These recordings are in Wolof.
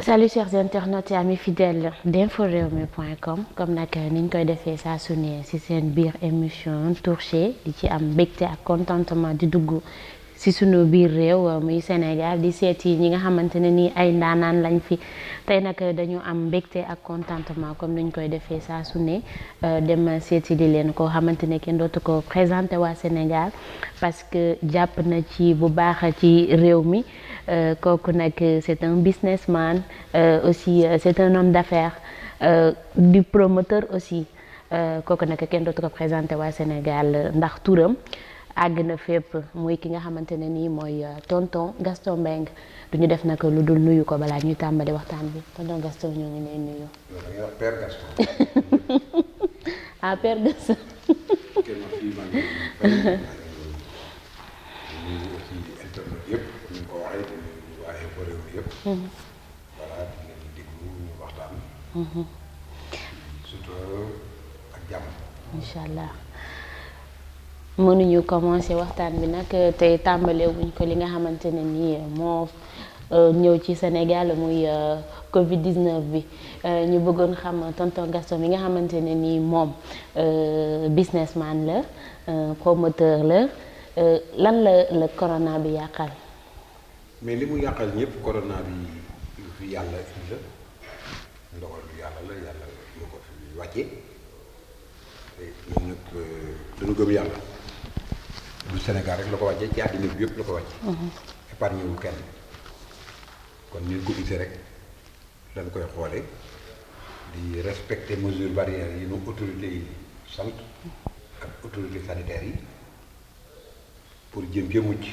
Salut chers internautes et amis fidèles d'inforewmi.com comme nag ni ñu koy defee saa su ne ci seen biir émission Touché di ci am mbégte ak contentement di dugg ci sunu biir réew muy Sénégal di seeti ñi nga xamante ne nii ay ndaanaan lañ fi tey nag dañu am mbégte ak contentement comme ni ñu koy defee saa su ne dem seeti di leen koo xamante ne kenn dootu ko présenté waa Sénégal parce que jàpp na ci bu baax ci réew mi. Kooku nag c'est un businessman aussi c'est un homme d'affaires du promoteur aussi kooku nag kenn dootu ko présenté waa Sénégal ndax turam àgg na fépp muy ki nga xamante ne nii mooy tonton Gaston Mbengue du ñu def nag lu dul nuyu ko balaa ñuy tàmbali waxtaan bi tonton Gaston ñoo ngi lay nuyu. Père Gaston. ah Père Gaston. voilà di leen déglu ñu waxtaan. surtout ak jàmm. incha allah mënuñu commencer waxtaan bi nag tey tàmbalee wuñ ko li nga xamante ne nii moo ñëw ci Sénégal muy Covid 19 bi ñu bëggoon xam tonton Gaston bi nga xamante ne nii moom businessman la promoteur la lan la corona bi yàqal. mais li mu yàqal ñëpp corona bi lu fi yàlla indi la ndogalu yàlla la yàlla moo ko fi wàccee te ñun nag dañu gëm yàlla du Sénégal rek la ko wàccee ci àddina bi yëpp la ko wàccee. épargne wul kenn kon ñu ko gisee rek dañ koy xoole di respecter mesures barrières yi nu autorités yi sant ak autorités sanitaires yi pour jëm cee mucc.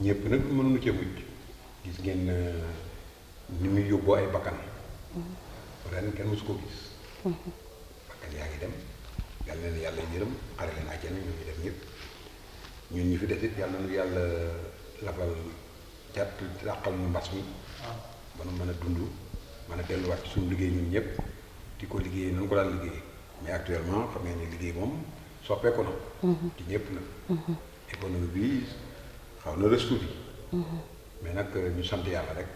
ñëpp nag mënuñu cee mucc gis ngeen ni muy yóbboo ay bakkan ren kenn mësu ko gis bakkan yaa ngi dem yàlla leen yàlla yërëm xare leen àjjana ñu ngi dem ñëpp ñun ñi fi des it yàlla nu yàlla lafal cat dàqal nu mbas mi ba nu mën a dund mën a delluwaat ci suñu liggéey ñun ñëpp di ko liggéey nañu ko daan liggéey mais actuellement xam ngeen ne liggéey moom soppeeku na ci ñëpp nag économie bi xaw na rës tuuti mais nag ñu sant yàlla rek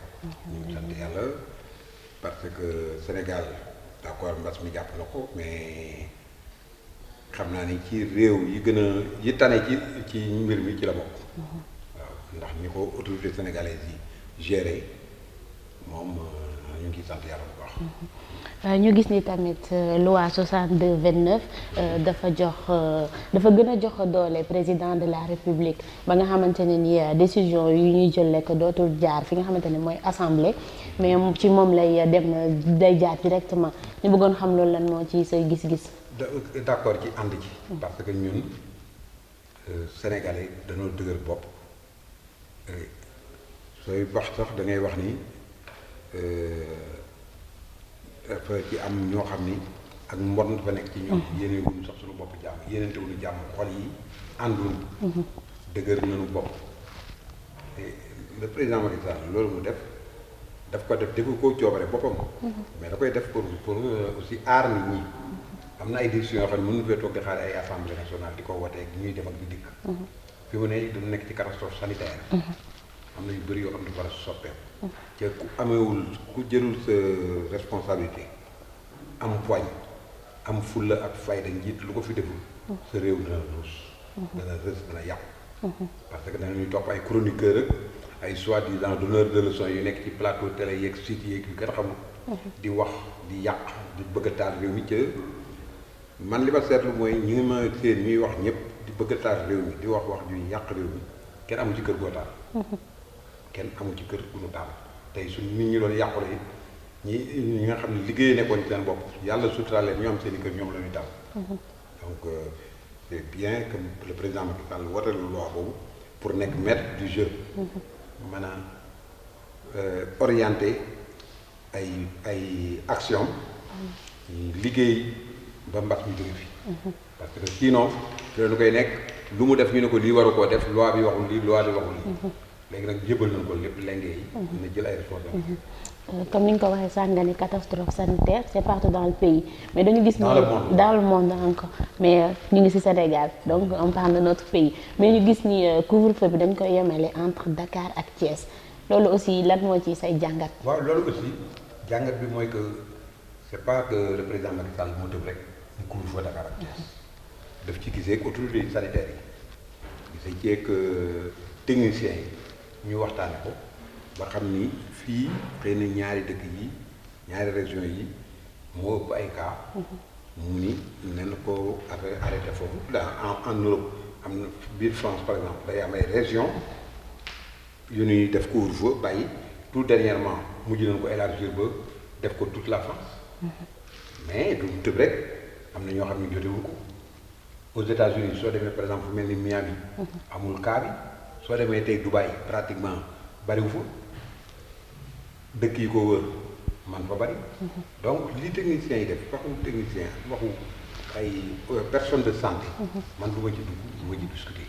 ñu sant yàlla parce que Sénégal d'accord mbas mi jàpp na ko mais xam naa ni ci réew yi gën a yi tane ci mbir mi ci la bokk waaw ndax ni ko autorité sénégalaise yi géré moom ñu ngi sant yàlla bu baax. ñu gis ni tamit loi 62/29 dafa gën a jox doole président de la république ba nga xamante ne ni décision yu ñuy jël lekk dootul jaar fi nga xamante ne mooy assemblée mais ci moom lay dem day jaar directement ñu bëggoon xam loolu lan moo ci say gis-gis. d'accord ci ànd ci. parce que ñun sénégalais dañoo dëgër bopp sooy wax sax da ngay wax ni. dafa ci am ñoo xam ni ak mbon dafa nekk ci ñoom yéene wuñu sax suñu bopp jàmm yéenente wuñu jàmm xol yi àndul dëgër nañu bopp te le président Macky Sall loolu mu daf ko def defu ko coobare boppam mais da koy def pour aussi aar nit ñi am na ay décisions yoo xam ne mënuñu fee toog di xaar ay assemblée nationale di ko woteeg ñuy dem ak di dikk fi mu ne dañu nekk ci catastrophe sanitaire am na yu bëri yoo xam ne dafa war a soppeeku te ku amewul ku jëlul sa responsabilité am poiñ am fulla ak fayda njiit lu ko fi deful sa réew dana ruus dana rës dana yàqu parce que danañuy topp ay chroniqueur ak ay soi-disant donneur de leçons yu nekk ci plateau télé yeeg site yeeg yu kenn xamul di wax di yàq di bëgg a taal réew mi ca man li ma seetlu mooy ñi ngi ma seen ñuy wax ñëpp di bëgg a taal réew mi di wax ju yàq réew mi kenn amul ci kër goo taal kenn amul ci kër gu nu taal tey suñ nit ñi doon yàqule it ñi nga xam ne liggéey nekkoon ci seen bopp yàlla suturaal leen ñu am seen i kër ñoom la ñuy taal donc c'est bien que le président Macky Sall wote lu loi boobu pour nekk maître du jeu mën a orienté ay action liggéey ba mbas mi jóge fi parce que sinon lu koy nekk lu mu def ñu ne ko lii waru koo def loi bi waxul lii loi bi waxul lii léegi nag jébal nañ ko lépp lenge yi dina jël ay responsabilités comme ni nga ko waxee sànq nga ni catastrophe sanitaire c'est partout dans le pays mais dañu gis ni dans le monde encore mais ñu ngi ci Sénégal donc on parle de notre pays mais ñu gis ni couvre-feu bi dañ koy yemale entre Dakar ak Thiès loolu aussi lan moo ci say jàngat. waaw loolu aussi jàngat bi mooy que c'est pas que le président Macky Sall moo tëb rek mu couvre-feu Dakar ak Thiès daf ci gisee ak autorités sanitaires yi gisee ci ak techniciens yi ñu waxtaane ko ba xam ni fii xëy na ñaari dëkk yi ñaari régions yi moo ëpp ay cas mu ni nen ko arrêté foofu en Europe am na biir France par exemple day am ay régions yu ñuy def couvre-feu bàyyi tout dernièrement mujj nañ ko élargir ba def ko toute la France mais du tëb rek am na ñoo xam ne jotewul ko aux États-Unis soo demee par exemple fu mel ni Miami amul cas bi soo demee tey Dubaï pratiquement bariwu fa dëkk yi ko wër man fa bari donc li techniciens yi def waxu technicien waxu ay personne de santé man du ma ci dugg du ma ci discuter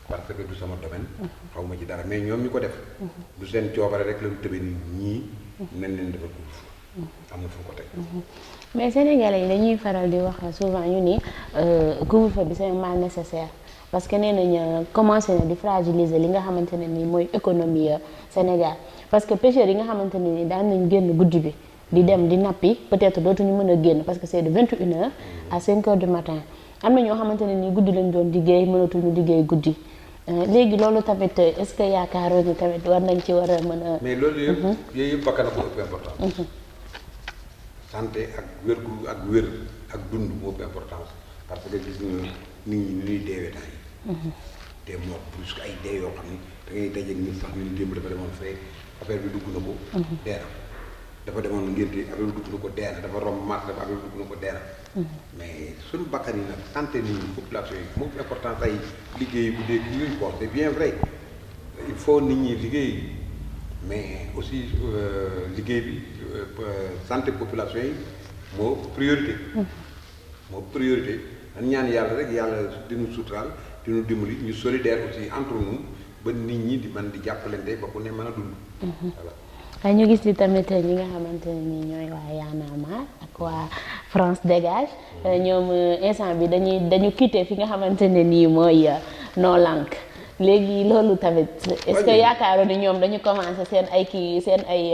parce que du sama domaine xaw ma ci dara mais ñoom ñu ko def du seen coobare rek la ñu tëbe ni ñii nañ leen defal couvre-feu am na fu ko teg mais sénégalais yi dañuy faral di wax souvent ñu ni couvre-feu bi c'est un mal nécessaire parce que nee nañ commencé na di fragiliser li nga xamante ne nii mooy économie Sénégal parce que pêcheurs yi nga xamante ne nii daan nañ génn guddi bi di dem di nappi peut-être dootuñu mën a génn parce que c'est de 21h à 5h du matin am na ñoo xamante ne nii guddi lañ doon liggéey mënatuñu liggéey guddi léegi loolu tamit est-ce que yaakaaroo ni tamit war nañ ci war a mën a. mais loolu yëpp yooyu yëpp bakkan ko ëpp importance. santé ak wér ak dund moo ëpp importance parce que gis nga nit ñi ni ñuy deewee temps yi. des morts plus que ay dee yoo xam ni da ngay dajeeg nit sax ñu ni démb dafa demoon fee affaire bi dugg na ko. dee na dafa demoon ngénte affaire bi dugg na ko dee na dafa romb marché dafa affaire bi dugg na ko dee na. mais suñu bakkan yi nag santé nit ñi population yi moo ëpp importance ay liggéey bu dee kii yooyu bon c'est bien vrai il faut nit ñi liggéey mais aussi liggéey bi santé population yi moo priorité. moo priorité dañ ñaan yàlla rek yàlla dinu suturaal dinu dimbali ñu solidaire aussi entre nous ba nit ñi di man di jàppalante ba ku ne mën a dund. voilà. waaye ñu gis ni tamit ñi nga xamante ne nii ñooy waa Y'en a marre ak waa France Dégage ñoom instant bi dañu quitté fi nga xamante ne nii mooy Noo Lank léegi loolu tamit est-ce que yaakaaroon ni ñoom dañu commencé seen ay kii seen ay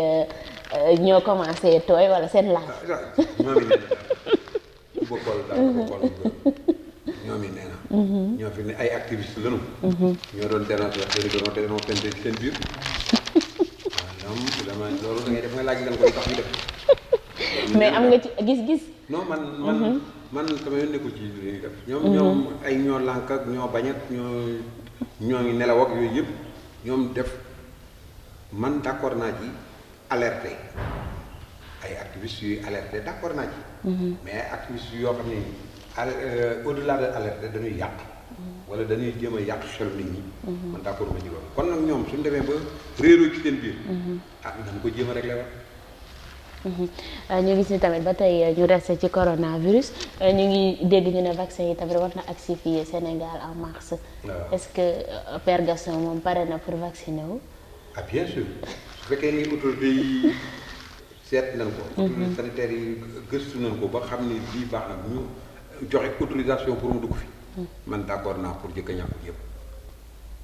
ñoo commencé tooy wala seen laaj. ñoom it nee na ñoo fi ne ay activiste lañu ñoo doon dénoncé seen biir waaw ñoom dama loolu da ngay def nga laaj leen ko tax ñu def mais am nga ci gis-gis non man sama yoon nekkul ci li ñuy def ñoom ay ñoo lànk ak ñoo bañ ak ñoo ngi nelaw ak yooyu yëpp ñoom def man d'accord naa ci alerté ay activistes yuy alerté d'accord naa ci mais ay activistes yoo xam ne au-delà de alerte dañuy yàq wala dañuy jéem a yàq xel nit ñi man d'accord ma ci loolu kon nag ñoom suñu demee ba réeroo ci seen biir nañ ko jéem a réglé ñu gis ni tamit ba tey ñu resté ci coronavirus ñu ngi dégg ñu ne vaccin yi tamit war na agsi fii Sénégal en mars est-ce que Père Gaston moom pare na pour vacciner wu bien sûr su fekkee ni autorité yi seet nañ ko autorité sanitaire yi gëstu nañ ko ba xam ni lii baax na ñu joxe autorisation pour mu dugg fi man d'accord naa pour jëkk a ñàkk yëpp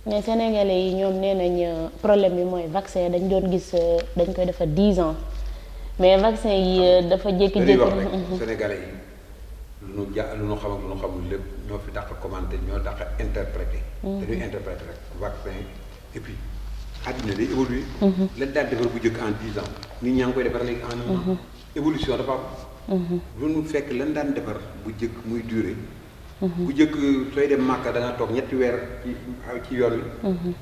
mais sénégalais yi ñoom nee nañ problème bi mooy vaccin dañ doon gis dañ koy defar 10 ans mais vaccin yi dafa jékki-jékki wax rek sénégalais yi lu nu xam ak lu nu xamul lépp ñoo fi dàq commenter ñoo dàq interpréter dañuy interpréter rek vaccin et puis àddina day évoluer lan daan defar bu jëkk en 10 ans nit ñaa ngi koy defar léegi en 1 an évolution dafa am lu nu fekk lan daan defar bu jëkk muy durer bu jëkk sooy dem Màkka da nga toog ñetti weer ci yoon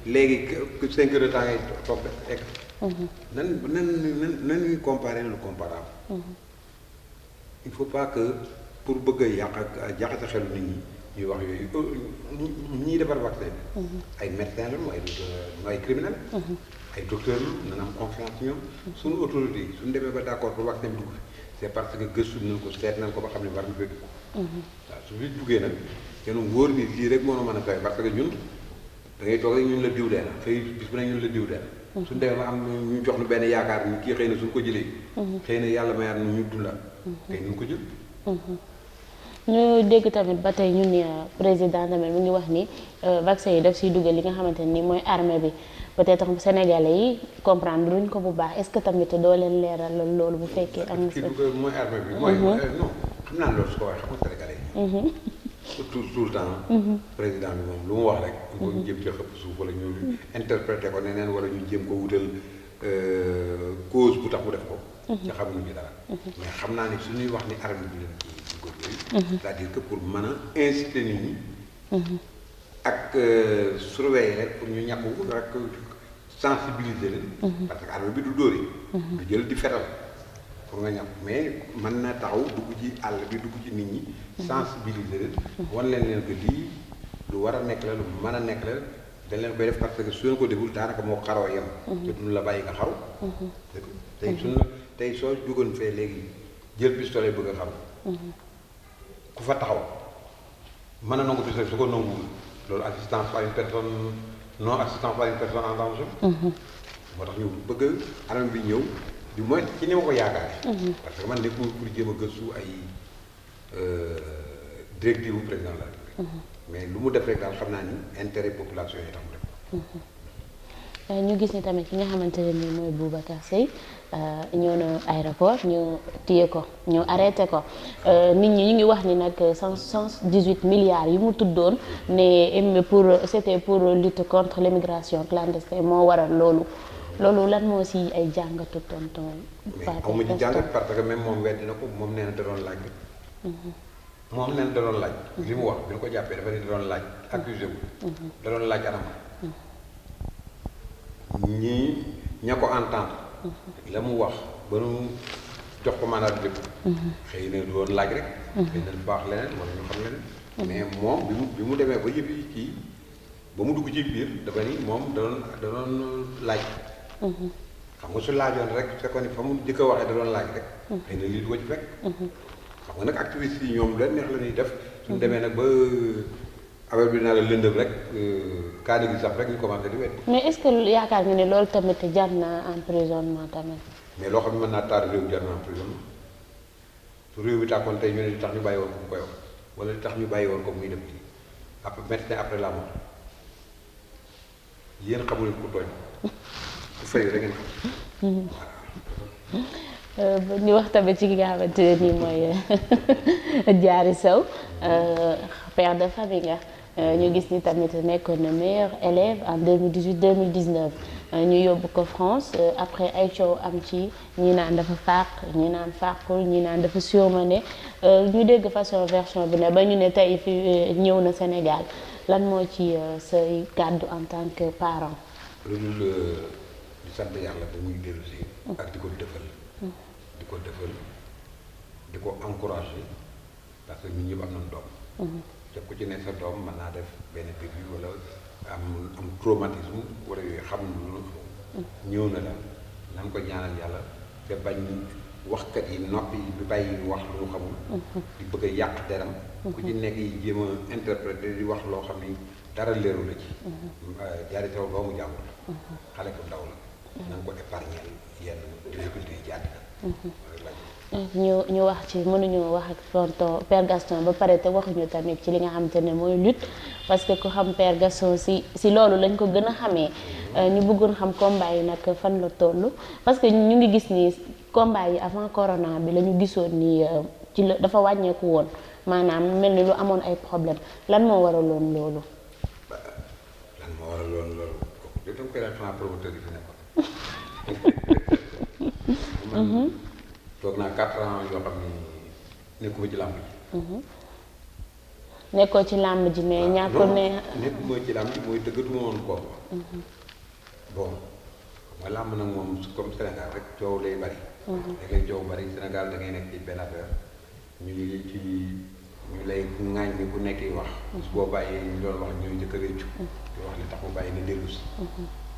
wi léegi 5 heures de temps ngay toog egg nan ñuy comparer le comparable il faut pas que pour bëgg a yàq ak jaxase xelu nit ñi ñuy wax yooyu ñiy defar vaccin bi ay médecins lañu ay criminels ay docteurs lañu nan am confiance ñoom suñu autorité yi suñu demee ba d'accord pour vaccin bi dugg c'est parce que gëstu nañ ko seet nañ ko ba xam ne war na bëgg ko waaw su fi duggee nag kenn wóor ni lii rek moo mën a fay parce que ñun da ngay toog rek ñun la diw dee na xëy bis bu ne ñun la diw dee na suñu demee ba am ñu jox nu benn yaakaar ni kii xëy na suñu ko jëlee xëy na yàlla mayaat na ñu dunda kay ñu ko jël ñu dégg tamit ba tey ñu ni président tamit mu ngi wax ni vaccin yi daf siy dugal li nga xamante ni mooy armée bi peut-être sénégalais yi comprendre luñ ko bu baax est-ce que tamit doo leen leeral loolu bu fekkee am na. kii dugal mooy armée bi. mooy non xam naa loolu su ko waxee xam nga sénégalais yi. tout le temps. président bi moom lu mu wax rek. ñu ko jëm ci xëpp suuf wala ñu interpréter ko neneen wala ñu jéem ko wutal cause bu tax mu def ko. ca xamuñu ci dara. mais xam naa ni suñuy wax ni armée bi leen ci dugal yooyu. c'est-à-dire que pour mën a inciter nit ñi. ak surveiller rek pour ñu ñàkku rek sensibiliser leen. parce que armée bi du dóori. du jël di fetal pour nga ñàkk mais mën na taxaw dugg ci àll bi dugg ci nit ñi. sensibiliser leen. wan leen que lii lu war a nekk la lu mën a nekk la dañ leen koy def parce que su leen ko deful daanaka moo xaroo yem. te duñu la bàyyi nga xaru. tey suñu la tey soo jógoon fee léegi jël pistolet bëgg a xaru. ku fa taxaw mën a nangu pistolet su ko nanguwul loolu assistance à une personne non assistance à une personne en danger. moo tax ñu bëgg armée bi ñëw du moins ci ni ma ko yaakaare. parce que man nekkul pour jéem a gëstu ay directive bu président de la République. mais lu mu def rek daal xam naa ni intérêt population yi tax mu def. ñu gis ni tamit ki nga xamante ne nii mooy Boubacar Seye ñëw na aéroport ñu téye ko ñu arrêté ko nit ñi ñu ngi wax ni nag 118 milliards yi mu tuddoon ne c'était pour lutte contre l'immigration clandestine moo waral loolu lan moo si ay jàngatu tonton. mais amu ci jàngat parce que même moom weddi na ko moom nee na da doon laaj. moom nee na da doon laaj. li mu wax bi ñu ko jàppee dafa ne da doon laaj accusé wu. da doon laaj anam. ña ko entendre. la mu wax ba nu jox ko mandat de dépôt. xëy na doon laaj rek. xëy na baax leneen wala ñu xam leneen. mais moom bi mu demee ba yëf yi kii ba mu dugg ci biir dafa ni moom da doon laaj. xam nga su laajoon rek su fekkoon ni fa mu jëkk a waxee da doon laaj rek. xëy na lii du ko ci fekk. xam nga nag activistes yi ñoom leen neex la ñuy def. suñu demee nag ba affaire bi naa la lëndëm rek kaani gi sax rek ñu commencé di wet. mais est-ce que yaakaar nga ne loolu tamit jar na emprisonnement tamit. mais loo xam ne mën naa taal réew jar na emprisonnement su réew bi tàkkoon tey ñu ne li tax ñu bàyyi woon ko mu koy wax wala li tax ñu bàyyi woon ko muy def lii après maintenant après la mort yéen xamu leen ku tooñ ku fay rek ngeen xam. ñu wax tamit ci ki nga xamante ne nii mooy Diary Sow père de famille nga ñu gis ni tamit nekkoon na meilleur élève en 2018-2019 ñu yóbbu ko France après ay coow am ci ñi naan dafa fàq ñi naan fàqul ñi naan dafa surmené ñu dégg façon version bi ne ba ñu ne tey fi ñëw na Sénégal lan moo ci say kàddu en tant que parent. lu dul di sant yàlla ba muy dellu si ak di ko defal di ko encouragé parce que ñun ñëpp am nañ doom. te ku ci ne sa doom mën naa def benn bébi wala am traumatisme wala yooyu xamul lu ñëw na la nan ko ñaanal yàlla te bañ waxkat yi noppi bi bàyyi wax lu mu xamul. di bëgg a yàq deram. ku ci nekk yi jéem a interpréter di wax loo xam ni dara leeru la ci. Diary Sow doomu jàmbur la. xale bu ndaw la. na nga ko épargner yenn difficulté yi ci àddina. ñu wax ci mënuñu wax ak tonton Père Gaston ba pare te waxuñu tamit ci li nga xamante ne mooy lutte parce que ku xam Père Gaston si loolu lañ ko gën a xamee ñu bëggoon xam combat yi nag fan la toll parce que ñu ngi gis ni combat yi avant corona bi la ñu gisoon ni ci la dafa wàññeeku woon maanaam mel ni lu amoon ay problème lan moo waraloon loolu. lan moo waraloon loolu kooku da nga koy daan xanaa promoteur yi fi nekkoon. toog naa 4 ans yoo xam ni nekkuma ci làmb ji. nekkoo ci làmb ji mais ñàkkul ne. nekkuma ci làmb ji mooy dëggatuma woon ko. bon mooy làmb nag moom comme Sénégal rek coow lay bari. da ngay coow bari Sénégal da ngay nekk ci benn affaire ñu lay ŋaañ ni ku nekk wax. su boo bàyyee ñu doon wax ñooy njëkk a réccu. di wax li tax mu bàyyi ne dellu si.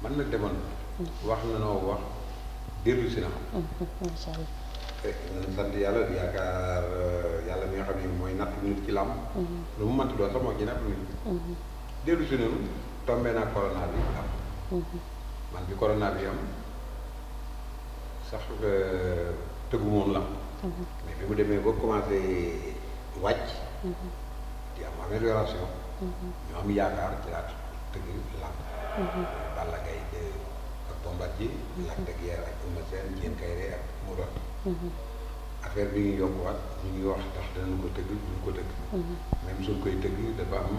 man nag demoon. wax na noo wax dellu si na ma. macha allah. nañ sant yàlla di yaakaar yàlla mi nga xam ne mooy natt nit ci làmb. lu mu mënti doon sax moo ci natt nit. dellu si noonu tombé naa corona bi am. man bi corona bi am sax tëggu moom la. mais bi mu demee ba commencé wàcc di am amélioration. ñu am yaakaar ci laa tëgg làmb. Balla Gaye ak Bombardier. Lac de Guiers ak Eumeu Sène Diène Kaïré ak Modou Lô. affaire bi ñu yokkuwaat ñu ngi wax tax danañ ko tëgg duñ ko tëgg. même suñ koy tëgg dafa am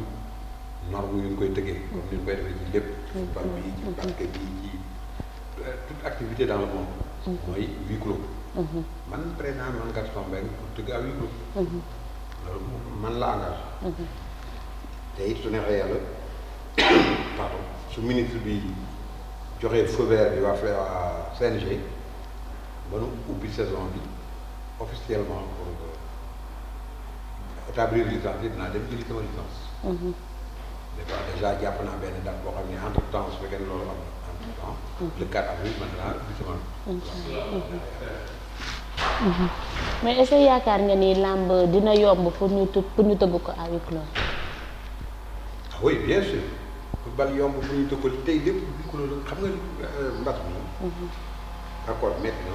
norme yu ñu koy tëggee. comme ni ñu koy defee ci lépp. football bi ci basket bi ci toute activité dans le monde. mooy huis clos. man président man Gaston Mbengue pour tëgg à huis clos. loolu man la engagé. te it su neexee yàlla pardon su ministre bi joxee feu vert bi waa CNG ba nu ubbi saison bi officiellement pour établir licence bi dinaa dem jëli sama licence. déjà jàpp naa benn date boo xam ne entre temps su fekkee loolu am entre temps. le 4 avril man dinaa ubbi sama. mais est-ce que yaakaar nga ni làmb dina yomb pour ñu tëgg ko à huis clos. ah oui bien sûr football yomb pour ñu tëgg ko tey lépp huis clos la xam nga mbas mi. d'accord métti na.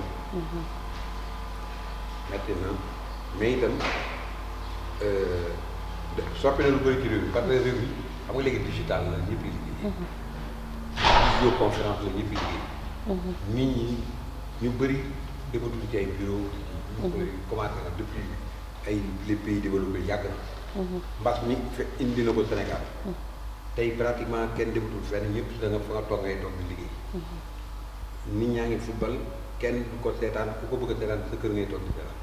métti na mais itam soppi na lu bëri ci réew mi parce que réew mi xam nga léegi digital la ñëpp yi liggéey. visioconférence la ñëpp yi liggéey. nit ñi ñu bëri dematuñu ci ay bureau. ñu koy commencé na depuis ay les pays développés yàgg na. mbas mi indi na ko Sénégal. tey pratiquement kenn dematul fenn ñëpp da nga fa nga toog ngay toog di liggéey. nit ñaa ngi football kenn du ko seetaan ku ko bëgg a seetaan sa kër ngay toog di seetaan.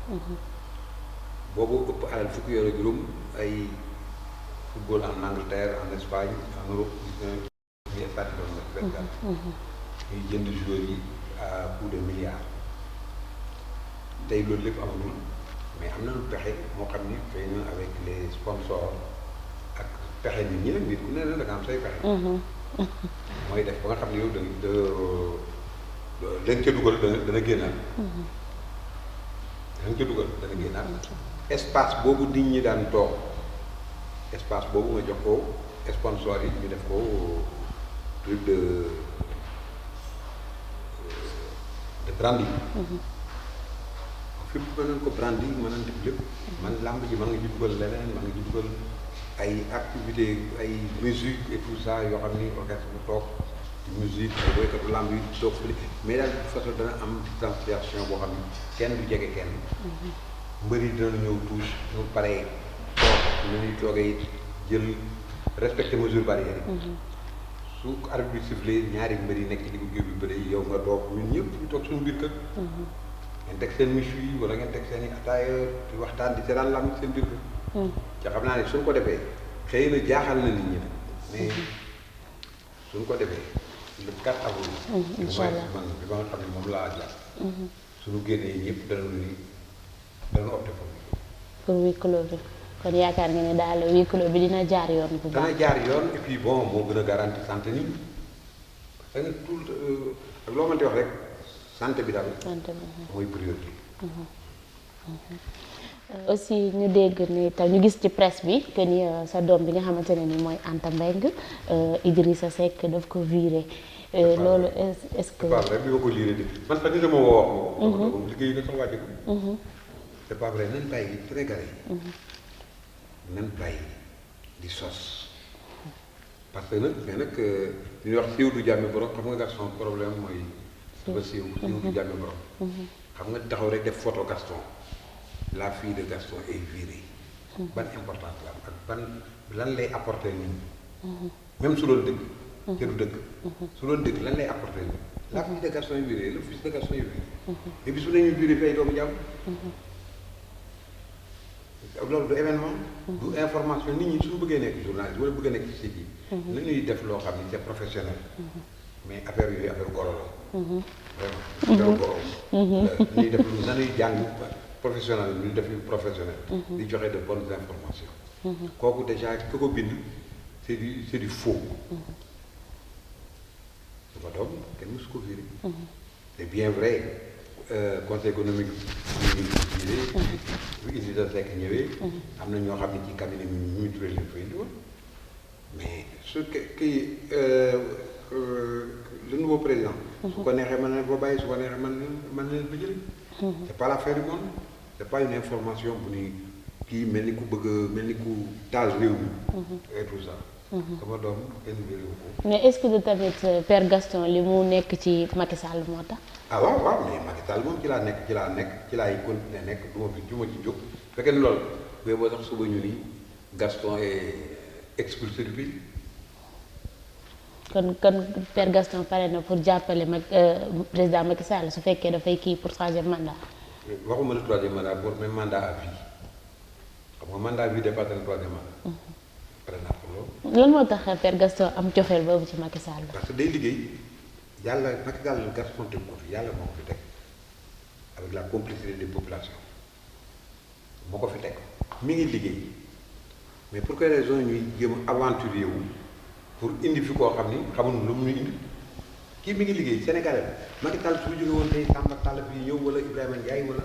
boobu ëpp alal fukki yoon ak juróom ay football en Angleterre en Espagne en Europe ñuy stade doon na Sénégal. ñuy jënd joueurs yi à coût de milliards. tey loolu lépp amatul mais am nañu pexe moo xam ni xëy na avec les sponsors ak pexe nit ñi nag nit ku ne la da nga am say pexe. mooy def ba nga xam ne yow da nga ca dugal dana génnaat. da nga ca dugal dana génnaat. espace boobu nit ñi daan toog espace boobu nga jox ko sponsor yi ñu def ko truc de branding. fépp mën nañ ko branding mën nañ def lépp. man làmb ji mën nga ci dugal leneen mën nga ci dugal ay activité ay musique et tout ça yoo xam ni orchestre bu toog ci musique ay woykatu làmb yi toog fële mais daal de façon dana am distanciation boo xam ni kenn du jege kenn. mbër yi dina ñëw touche ñu paree toog ñu ñuy toogee jël respecté mesure barrière yi. su arbitre bi sifflé ñaari mbër yi nekk ci diggu géew bi bëre yow nga toog ñun ñëpp ñu toog suñu biir kër. ngeen teg seen miche yi wala ngeen teg seen i ataaya di waxtaan di seetaan lamb seen biir kër. te xam naa ne suñ ko defee xëy na jaaxal na nit ñi nag mais suñ ko defee le 4 avril. incha allah man bi ma nga xam ne moom laa jàpp. suñu génnee ñëpp dana opté pour huis clos bi kon yaakaar nga ne daal huis clos bi dina jaar yoon bu baax. dana jaar yoon et puis bon moo gën a garanti santé nit ñi parce que tout ak loo mënti wax rek santé bi daal. santé bi mooy priorité. aussi ñu dégg ni tam ñu gis ci presse bi que ni sa doom bi nga xamante ne ni mooy Anta Mbengue Idrissa Seck daf ko viré. loolu est-ce que. c'est pas vrai bi ma ko liiree de man sax dina ma woo wax ma. liggéey na sama wàcc ko. c'est pas vrai nañ bàyyi Sénégalais yi. nañ bàyyi di sos. parce que nag mais nag li ñuy wax siiw du jàmme borom xam nga Gaston problème mooy. dafa siiw du jàmme borom. xam nga taxaw rek def photo Gaston la fille de Gaston est virée. ban importance la am ak ban lan lay apporter nit ñi. même su doon dëgg. te du dëgg. su doon dëgg lan lay apporter nit ñi. la fille de Gaston est virée le fils de Gaston est viré. et bis bu ne ñu viré fi ay doomu jàmm. loolu du événement. du information nit ñi suñu bëggee nekk journaliste wala bëgg a nekk ci site yi. nañuy def loo xam ni c'est professionnel. mais affaire yooyu affaire goro la. vraiment affaire goro. ñuy def lu nañuy jàng professionnel ñu def lu professionnel. di joxe de bonnes informations. kooku déjà ku ko bind c'est du faux. su ma doom kenn mësu ko viré. c'est bien vrai. conseil économique bu Idrissa Seck ñëwee. am na ñoo xam ne ci cabinet mi Mimi Touré leen fa indi woon mais su kii le nouveau président. su ko neexee mën na ko bàyyi su ko neexee mën leen fa jëlee. c'est pas l'affaire du monde c'est pas une information bu ñuy kii mel ni ku bëgg mel ni ku taal réew mi. et tout ça. sama doom kenn wéréwu ko. mais est-ce que de tamit Père Gaston li mu nekk ci Macky Sall moo tax. ah waaw waaw mais Macky Sall moom ci laay continuer nekk du ma ci jóg fekkee ni loolu mais boo sax suba ñu ni Gaston est expulsé du pays. kon Père Gaston pare na pour jàppale président Macky Sall su fekkee dafay kii pour troisième mandat. waxuma la troisième mandat pour même mandat à vie xam nga mandat à vie dépassé na troisième mandat. pare naa ko loolu. lan moo tax Père Gaston am cofeel boobu ci Macky Sall. parce que day liggéey yàlla Macky Sall Gaston teg ko yàlla moo ko fi teg avec la complicité des populations moo ko fi teg mi ngi liggéey mais pour quelle raison ñuy jéem a aventurer wu pour indi fi koo xam ni xamuñu lu mu ñu indi kii mi ngi liggéey Sénégalais Macky Sall su jóge woon tey Samba Tall fii ñëw wala Ibrahima Ndiaye wala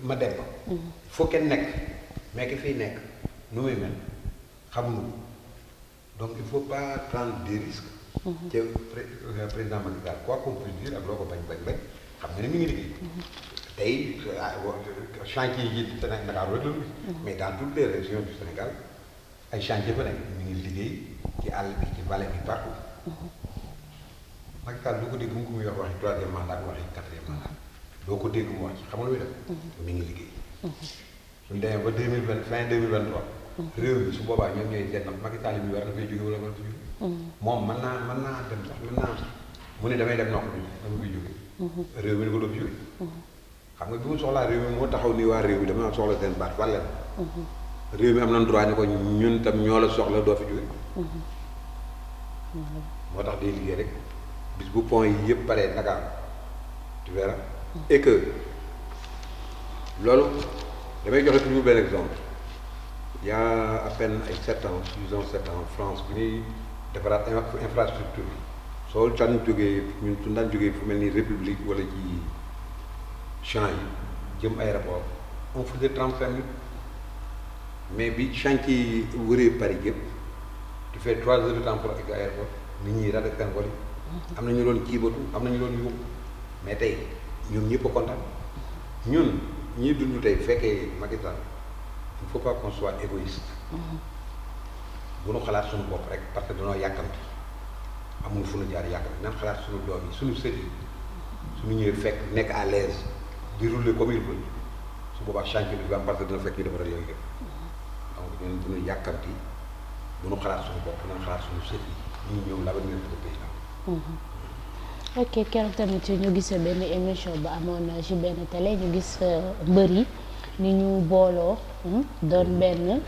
Mademba. foo kenn nekk mais ki fiy nekk nu muy mel xamuñu donc il faut pas prendre des risques. ci président Macky Sall quoi qu'on puisse dire ak loo ko bañ xam nga ne mi ngi liggéey. tey chantier yi ci Sénégal rek la mais dans toutes les régions du Sénégal ay chantier fa nekk mi ngi liggéey ci àll bi ci vallée bi partout. Macky Sall doo ko dégg mu ngi wax waxi troisième mandat waxi quatrième mandat doo ko dégg mu wax ci xam nga lu muy def. mi ngi liggéey. suñu demee ba 2020 fin 2023. réew mi su boobaa ñoom ñooy seet nag Macky Sall mi war na fay jóge wala war na fa jóge. moom mën naa dem sax mën naa mu ne damay dem nokk bi dama fiy jóge. réew mi ni ko doo fi jóge. xam nga bi mu soxlaa réew mi moo taxaw ni waa réew mi dama soxla seen baat wàlleen. réew mi am nañ droit ni ko ñun tam ñoo la soxla doo fi jóge. moo tax day liggéey rek bis bu point yi yëpp paree Dakar tu verras. et que loolu damay joxe toujours benn exemple. Il y a à peine ay 7 ans 6 ans 7 ans France bi ñuy defaraat infrastructure soo daan jógee ñun su daan jógee fu mel ni République wala ci champs yi jëm aéroport on faisait 35 minutes mais bi chantier yi wëree Paris yëpp tu fais 3 heures de temps pour egg aéroport nit ñi raté seen vol yi am na ñu doon kiibatu am na ñu doon yóbbu mais tey ñun ñëpp a kontaan ñun ñii dund tey fekkee Macky Sall il ne faut pas qu'on soit égoïste. bu nu xalaat suñu bopp rek parce que dañoo yàkkamti amul fu nu jaar yàkkamti nan xalaat suñu doom yi suñu sët yi suñu ñëwee fekk nekk à l'aise di rouler comme il veut su boobaa chantier bi ba parce que dina fekk ñu defaral yooyu yëpp donc ñun bu ñu yàkkamti bu nu xalaat suñu bopp nan xalaat suñu sët yi ñu ñëw l'avenir de ce pays là. ok keroog tamit ñu gis benn émission ba amoon ci benn télé ñu gis mbër yi. ni ñu booloo doon benn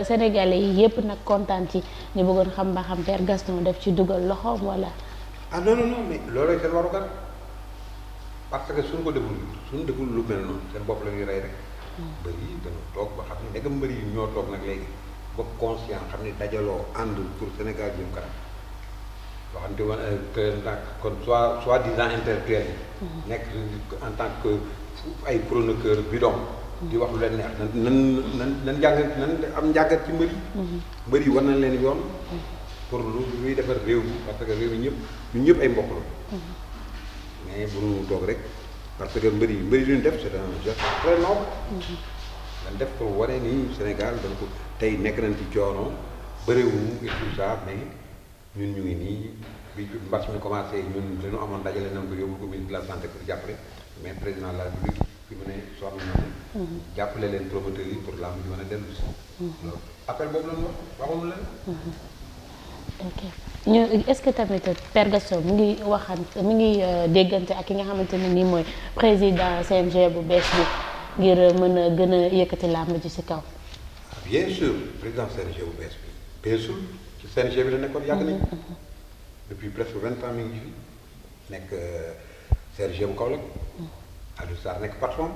Sénégalais yi yëpp nag kontaan ci ñu bëggoon xam ba xam Père Gaston def ci dugal loxoom wala. ah non mais looloo seen warugar parce que suñu ko deful lu mel noonu seen bopp la ñuy rey rek. mbër yi dañoo toog ba xam ne ndegam mbër yi ñoo toog nag léegi ba conscient xam ne dajaloo ànd pour Sénégal jëm kanam waxante woon que nag kon soi-disant intellectuel yi. nekk en tant que ay chroniqueur bidon. di wax lu leen neex nan jàngat nan am njàngat ci mbër yi. mbër yi war nañ leen yoon. pour luy defar réew mi parce que réew mi ñun ñëpp ay mbokk la. mais bu ñu toog rek parce que mbër yi lu ñu def c'est un geste très noble. dañ def pour wane ni Sénégal dañ ko tey nekk nañ ci coono bëriwuñu et tout ça mais ñun ñu ngi nii bi mbas mi commencé ñun dañu amoon dajale nañ ko yóbbu ko ministre de la santé pour jàppale mais président de la République fi mu ne soo am na jàppale leen promoteurs yi pour làmb ji mën a dellu si. loolu appel boobu la ñu wax waxuñu leen. ok ñu est-ce que tamit Père Gaston mu ngi mi ngi déggante ak ki nga xamante ne nii mooy président CNG bu bees bi ngir mën a gën a yëkkati làmb ji ci kaw. bien sûr président CNG bu bees bi bien sûr ci CNG bi la nekkoon yàgg nañu. depuis presque 20 ans mi ngi fi nekk CNG bu Kaolack. Aliou Sarr nekk patron.